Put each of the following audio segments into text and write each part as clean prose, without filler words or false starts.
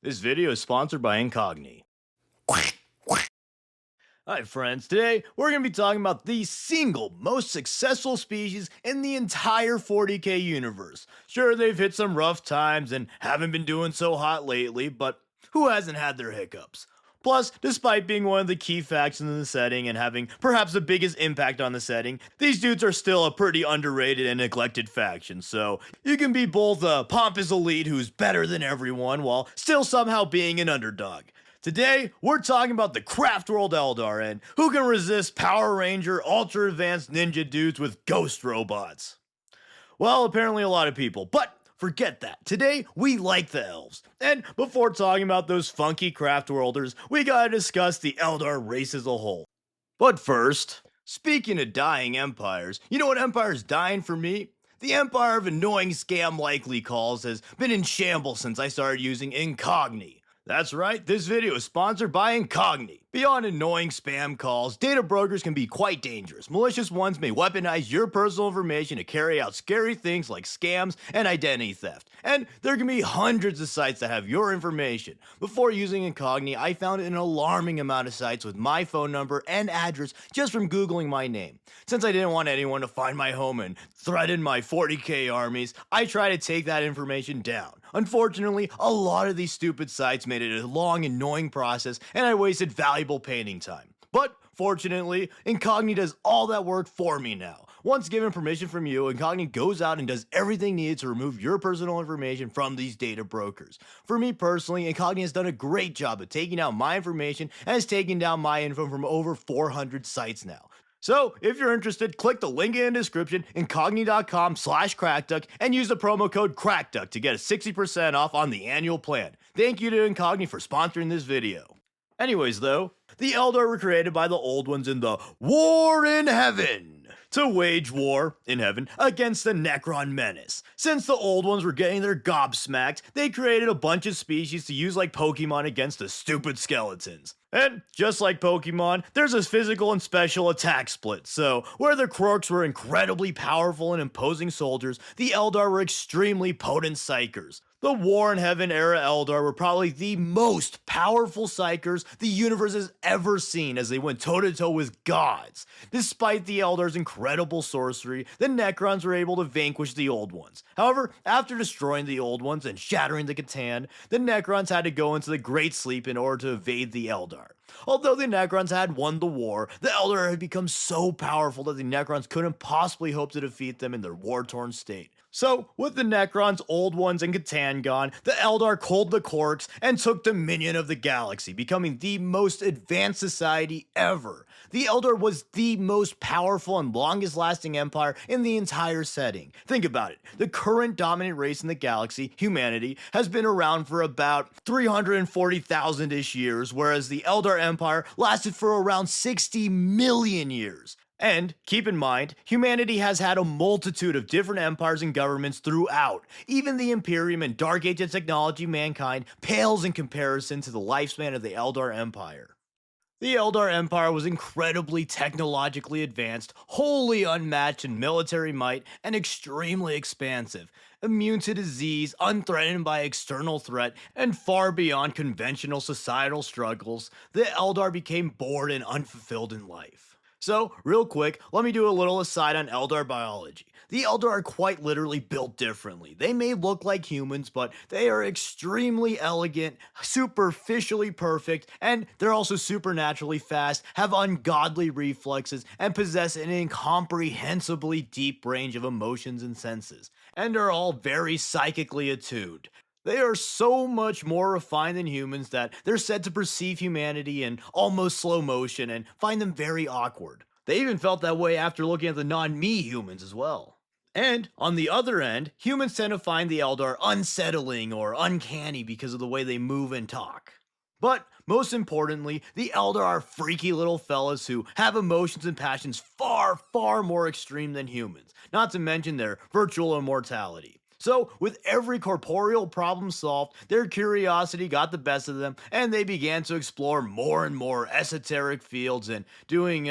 This video is sponsored by Incogni. Hi friends, today we're going to be talking about the single most successful species in the entire 40k universe. Sure, they've hit some rough times and haven't been doing so hot lately, but who hasn't had their hiccups? Plus, despite being one of the key factions in the setting and having perhaps the biggest impact on the setting, these dudes are still a pretty underrated and neglected faction, so you can be both a pompous elite who's better than everyone while still somehow being an underdog. Today, we're talking about the Craftworld Eldar and who can resist Power Ranger ultra advanced ninja dudes with ghost robots. Well, apparently a lot of people, but forget that. Today, we like the elves. And before talking about those funky Craftworlders, we gotta discuss the Eldar race as a whole. But first, speaking of dying empires, you know what empire's dying for me? The empire of annoying scam likely calls has been in shambles since I started using Incogni. That's right, this video is sponsored by Incogni. Beyond annoying spam calls, data brokers can be quite dangerous. Malicious ones may weaponize your personal information to carry out scary things like scams and identity theft. And there can be hundreds of sites that have your information. Before using Incogni, I found an alarming amount of sites with my phone number and address just from Googling my name. Since I didn't want anyone to find my home and threaten my 40k armies, I tried to take that information down. Unfortunately, a lot of these stupid sites made it a long, annoying process, and I wasted valuable painting time. But fortunately, Incogni does all that work for me now. Once given permission from you, Incogni goes out and does everything needed to remove your personal information from these data brokers. For me personally, Incogni has done a great job of taking out my information and has taken down my info from over 400 sites now. So, if you're interested, click the link in the description, incogni.com/crackduck, and use the promo code CRACKDUCK to get a 60% off on the annual plan. Thank you to Incogni for sponsoring this video. Anyways though, the Eldar were created by the Old Ones in the War in Heaven to wage war in heaven against the Necron menace. Since the Old Ones were getting their gobsmacked, they created a bunch of species to use like Pokemon against the stupid skeletons. And just like Pokemon, there's a physical and special attack split. So, where the Kroaks were incredibly powerful and imposing soldiers, the Eldar were extremely potent psychers. The War in Heaven era Eldar were probably the most powerful psychers the universe has ever seen as they went toe-to-toe with gods. Despite the Eldar's incredible sorcery, the Necrons were able to vanquish the Old Ones. However, after destroying the Old Ones and shattering the Catan, the Necrons had to go into the Great Sleep in order to evade the Eldar. Although the Necrons had won the war, the Eldar had become so powerful that the Necrons couldn't possibly hope to defeat them in their war-torn state. So, with the Necrons, Old Ones, and Catan gone, the Eldar culled the Korks and took dominion of the galaxy, becoming the most advanced society ever. The Eldar was the most powerful and longest-lasting empire in the entire setting. Think about it. The current dominant race in the galaxy, humanity, has been around for about 340,000-ish years, whereas the Eldar Empire lasted for around 60 million years. And, keep in mind, humanity has had a multitude of different empires and governments throughout. Even the Imperium and Dark Age of technology mankind pales in comparison to the lifespan of the Eldar Empire. The Eldar Empire was incredibly technologically advanced, wholly unmatched in military might, and extremely expansive. Immune to disease, unthreatened by external threat, and far beyond conventional societal struggles, the Eldar became bored and unfulfilled in life. So, real quick, let me do a little aside on Eldar biology. The Eldar are quite literally built differently. They may look like humans, but they are extremely elegant, superficially perfect, and they're also supernaturally fast, have ungodly reflexes, and possess an incomprehensibly deep range of emotions and senses, and are all very psychically attuned. They are so much more refined than humans that they're said to perceive humanity in almost slow motion and find them very awkward. They even felt that way after looking at the non-me humans as well. And, on the other end, humans tend to find the Eldar unsettling or uncanny because of the way they move and talk. But, most importantly, the Eldar are freaky little fellas who have emotions and passions far, far more extreme than humans, not to mention their virtual immortality. So, with every corporeal problem solved, their curiosity got the best of them, and they began to explore more and more esoteric fields and doing,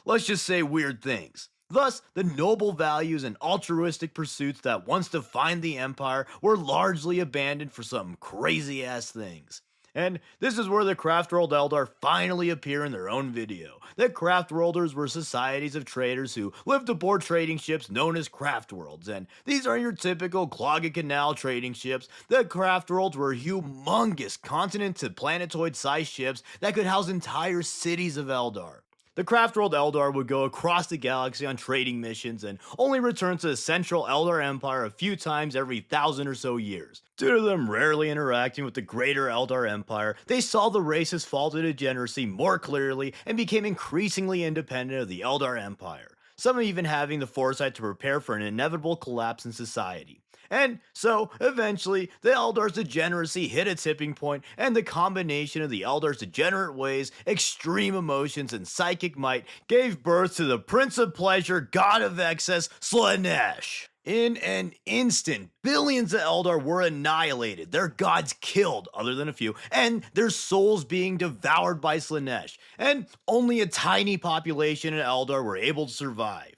let's just say weird things. Thus, the noble values and altruistic pursuits that once defined the Empire were largely abandoned for some crazy ass things. And this is where the Craftworld Eldar finally appear in their own video. The Craftworlders were societies of traders who lived aboard trading ships known as Craftworlds, and these are your typical clog and canal trading ships. The Craftworlds were humongous continent to planetoid sized ships that could house entire cities of Eldar. The Craftworld Eldar would go across the galaxy on trading missions and only return to the central Eldar Empire a few times every 1,000 or so years. Due to them rarely interacting with the greater Eldar Empire, they saw the race's fall to degeneracy more clearly and became increasingly independent of the Eldar Empire, some even having the foresight to prepare for an inevitable collapse in society. And so, eventually, the Eldar's degeneracy hit a tipping point, and the combination of the Eldar's degenerate ways, extreme emotions, and psychic might gave birth to the Prince of Pleasure, God of Excess, Slaanesh. In an instant, billions of Eldar were annihilated, their gods killed, other than a few, and their souls being devoured by Slaanesh, and only a tiny population of Eldar were able to survive.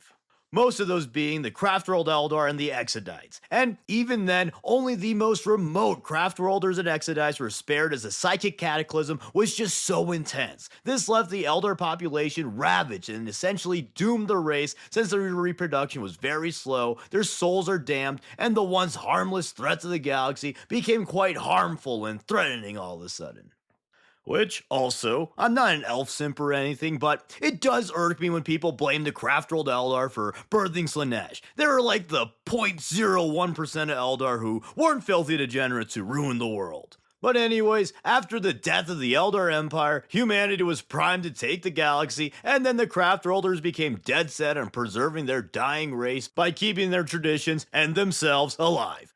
Most of those being the Craftworld Eldar and the Exodites. And even then, only the most remote Craftworlders and Exodites were spared as the psychic cataclysm was just so intense. This left the Eldar population ravaged and essentially doomed the race since their reproduction was very slow, their souls are damned, and the once harmless threats of the galaxy became quite harmful and threatening all of a sudden. Which, also, I'm not an elf simp or anything, but it does irk me when people blame the Craftworld Eldar for birthing Slaanesh. They were like the 0.01% of Eldar who weren't filthy degenerates who ruined the world. But anyways, after the death of the Eldar Empire, humanity was primed to take the galaxy, and then the Craftworlders became dead set on preserving their dying race by keeping their traditions and themselves alive.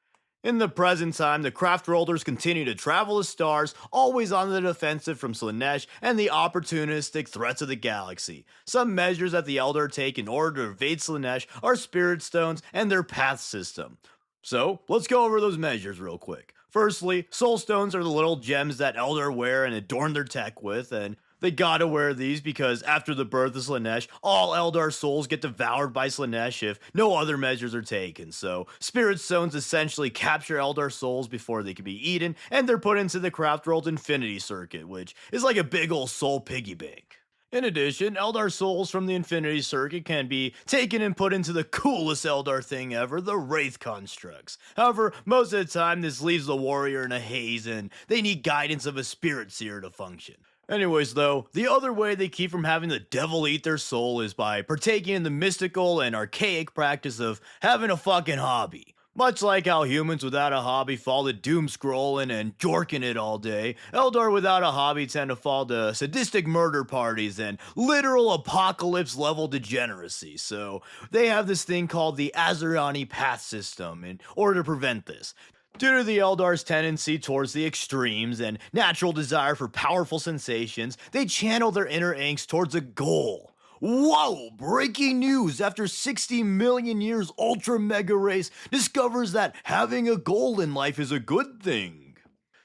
In the present time, the Craftworlders continue to travel the stars, always on the defensive from Slaanesh and the opportunistic threats of the galaxy. Some measures that the Eldar take in order to evade Slaanesh are Spirit Stones and their Path system. So, let's go over those measures real quick. Firstly, Soul Stones are the little gems that Eldar wear and adorn their tech with, and they gotta wear these because after the birth of Slaanesh, all Eldar souls get devoured by Slaanesh if no other measures are taken. So, Spirit Stones essentially capture Eldar souls before they can be eaten, and they're put into the Craftworld's Infinity Circuit, which is like a big ol' soul piggy bank. In addition, Eldar souls from the Infinity Circuit can be taken and put into the coolest Eldar thing ever, the Wraith Constructs. However, most of the time this leaves the warrior in a haze and they need guidance of a Spirit Seer to function. Anyways though, the other way they keep from having the devil eat their soul is by partaking in the mystical and archaic practice of having a fucking hobby. Much like how humans without a hobby fall to doom scrolling and jorking it all day, Eldar without a hobby tend to fall to sadistic murder parties and literal apocalypse level degeneracy. So they have this thing called the Azerani Path system in order to prevent this. Due to the Eldar's tendency towards the extremes and natural desire for powerful sensations, they channel their inner angst towards a goal. Whoa! Breaking news! After 60 million years, Ultra Mega Race discovers that having a goal in life is a good thing.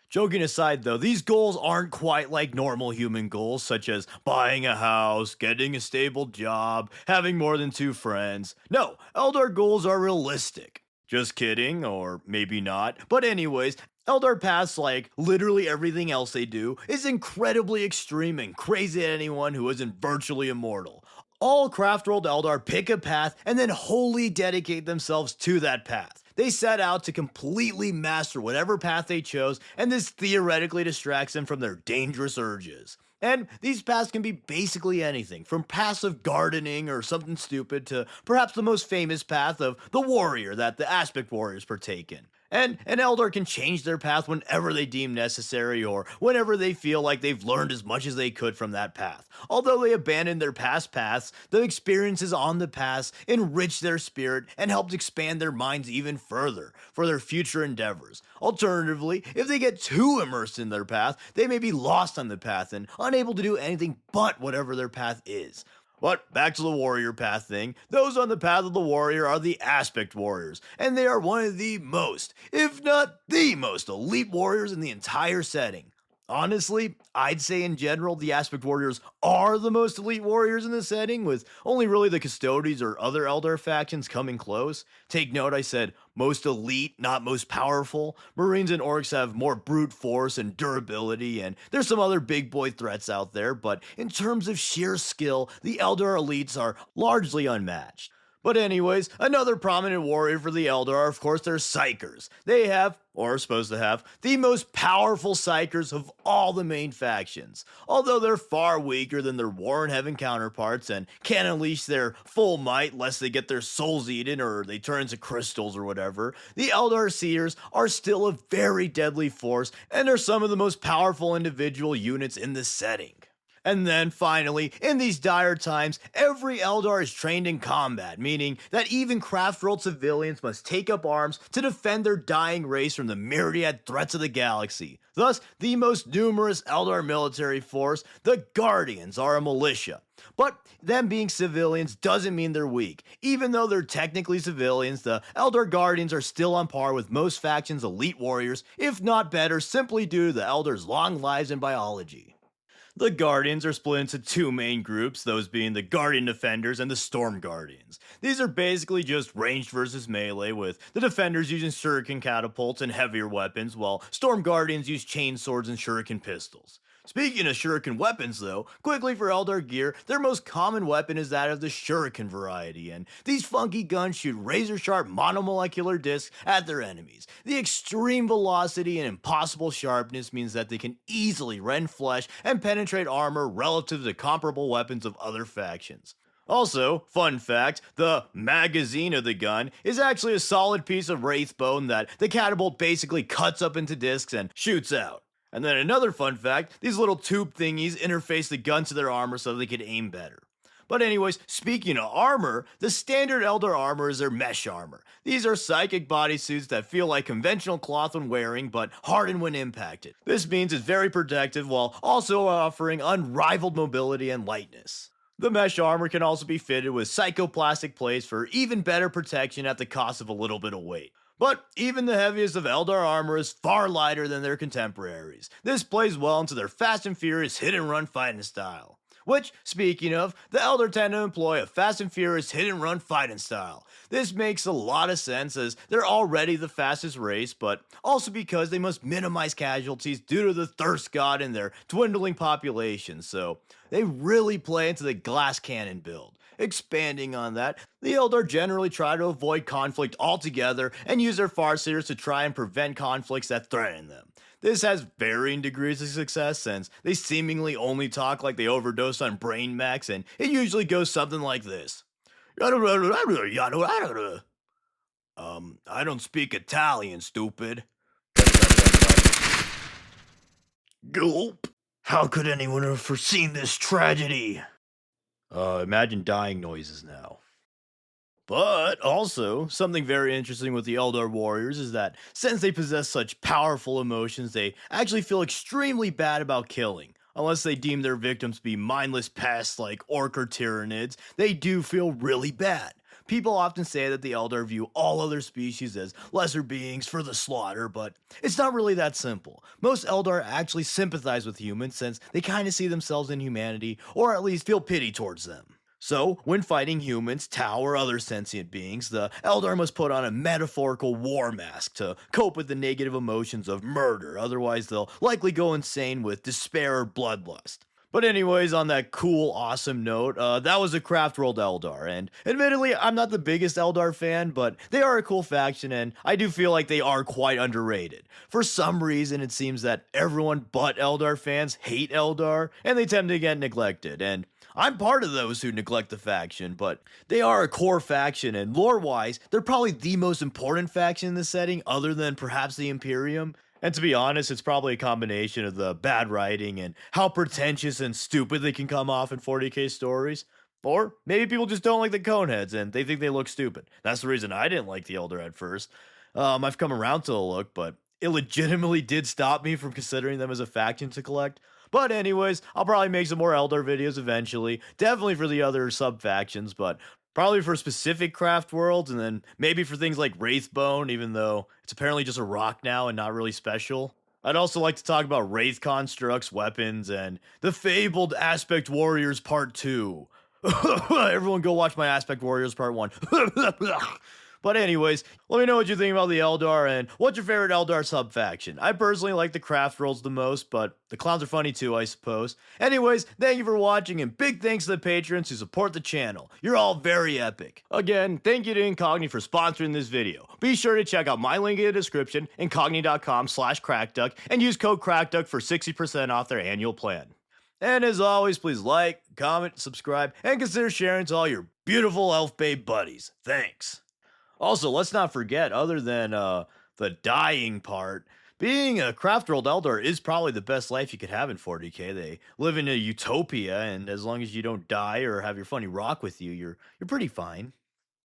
Joking aside though, these goals aren't quite like normal human goals, such as buying a house, getting a stable job, having more than 2 friends. No, Eldar goals are realistic. Just kidding, or maybe not. But anyways, Eldar paths, like literally everything else they do, is incredibly extreme and crazy to anyone who isn't virtually immortal. All Craftworld Eldar pick a path and then wholly dedicate themselves to that path. They set out to completely master whatever path they chose, and this theoretically distracts them from their dangerous urges. And these paths can be basically anything, from passive gardening or something stupid to perhaps the most famous path of the warrior that the aspect warriors partake in. And an Eldar can change their path whenever they deem necessary or whenever they feel like they've learned as much as they could from that path. Although they abandoned their past paths, the experiences on the paths enriched their spirit and helped expand their minds even further for their future endeavors. Alternatively, if they get too immersed in their path, they may be lost on the path and unable to do anything but whatever their path is. But back to the warrior path thing, those on the path of the warrior are the aspect warriors, and they are one of the most, if not the most elite warriors in the entire setting. Honestly, I'd say in general, the Aspect Warriors are the most elite warriors in the setting, with only really the Custodies or other Eldar factions coming close. Take note, I said most elite, not most powerful. Marines and Orcs have more brute force and durability, and there's some other big boy threats out there, but in terms of sheer skill, the Eldar elites are largely unmatched. But anyways, another prominent warrior for the Eldar are of course their Psykers. They have, or are supposed to have, the most powerful Psykers of all the main factions. Although they're far weaker than their War in Heaven counterparts and can't unleash their full might lest they get their souls eaten or they turn into crystals or whatever, the Eldar Seers are still a very deadly force and are some of the most powerful individual units in the setting. And then finally, in these dire times, every Eldar is trained in combat, meaning that even Craftworld civilians must take up arms to defend their dying race from the myriad threats of the galaxy. Thus, the most numerous Eldar military force, the Guardians, are a militia. But them being civilians doesn't mean they're weak. Even though they're technically civilians, the Eldar Guardians are still on par with most factions' elite warriors, if not better, simply due to the Eldars' long lives and biology. The Guardians are split into two main groups, those being the Guardian Defenders and the Storm Guardians. These are basically just ranged versus melee, with the Defenders using shuriken catapults and heavier weapons, while Storm Guardians use chain swords and shuriken pistols. Speaking of shuriken weapons though, quickly for Eldar gear, their most common weapon is that of the shuriken variety, and these funky guns shoot razor-sharp monomolecular discs at their enemies. The extreme velocity and impossible sharpness means that they can easily rend flesh and penetrate armor relative to comparable weapons of other factions. Also, fun fact, the magazine of the gun is actually a solid piece of wraith bone that the catapult basically cuts up into discs and shoots out. And then another fun fact, these little tube thingies interface the gun to their armor so they can aim better. But anyways, speaking of armor, the standard Eldar armor is their mesh armor. These are psychic bodysuits that feel like conventional cloth when wearing, but harden when impacted. This means it's very protective while also offering unrivaled mobility and lightness. The mesh armor can also be fitted with psychoplastic plates for even better protection at the cost of a little bit of weight. But even the heaviest of Eldar armor is far lighter than their contemporaries. This plays well into their fast and furious hit and run fighting style. Which, speaking of, the Eldar tend to employ a fast and furious hit and run fighting style. This makes a lot of sense as they're already the fastest race, but also because they must minimize casualties due to the thirst god and their dwindling population, so they really play into the glass cannon build. Expanding on that, the Eldar generally try to avoid conflict altogether and use their Farseers to try and prevent conflicts that threaten them. This has varying degrees of success since they seemingly only talk like they overdose on brain max, and it usually goes something like this. I don't speak Italian, stupid. Gulp. How could anyone have foreseen this tragedy? Imagine dying noises now. But also, something very interesting with the Eldar warriors is that since they possess such powerful emotions, they actually feel extremely bad about killing. Unless they deem their victims to be mindless pests like orc or tyranids, they do feel really bad. People often say that the Eldar view all other species as lesser beings for the slaughter, but it's not really that simple. Most Eldar actually sympathize with humans since they kind of see themselves in humanity, or at least feel pity towards them. So, when fighting humans, Tau, or other sentient beings, the Eldar must put on a metaphorical war mask to cope with the negative emotions of murder, otherwise they'll likely go insane with despair or bloodlust. But anyways, on that cool, awesome note, that was the Craftworld Eldar, and admittedly, I'm not the biggest Eldar fan, but they are a cool faction, and I do feel like they are quite underrated. For some reason, it seems that everyone but Eldar fans hate Eldar, and they tend to get neglected, and I'm part of those who neglect the faction, but they are a core faction, and lore-wise, they're probably the most important faction in the setting, other than perhaps the Imperium. And to be honest, it's probably a combination of the bad writing and how pretentious and stupid they can come off in 40k stories. Or maybe people just don't like the Coneheads and they think they look stupid. That's the reason I didn't like the Elder at first. I've come around to the look, but it legitimately did stop me from considering them as a faction to collect. But anyways, I'll probably make some more Eldar videos eventually. Definitely for the other sub-factions, but probably for specific craft worlds, and then maybe for things like Wraithbone, even though it's apparently just a rock now and not really special. I'd also like to talk about Wraith constructs, weapons, and the fabled Aspect Warriors Part 2. Everyone go watch my Aspect Warriors Part 1. But anyways, let me know what you think about the Eldar and what's your favorite Eldar sub-faction. I personally like the Craftworlds the most, but the clowns are funny too, I suppose. Anyways, thank you for watching, and big thanks to the patrons who support the channel. You're all very epic. Again, thank you to Incogni for sponsoring this video. Be sure to check out my link in the description, incogni.com/crackduck, and use code crackduck for 60% off their annual plan. And as always, please like, comment, subscribe, and consider sharing to all your beautiful elf babe buddies. Thanks. Also, let's not forget, other than the dying part, being a Craftworld Eldar is probably the best life you could have in 40k. They live in a utopia, and as long as you don't die or have your funny rock with you, you're pretty fine.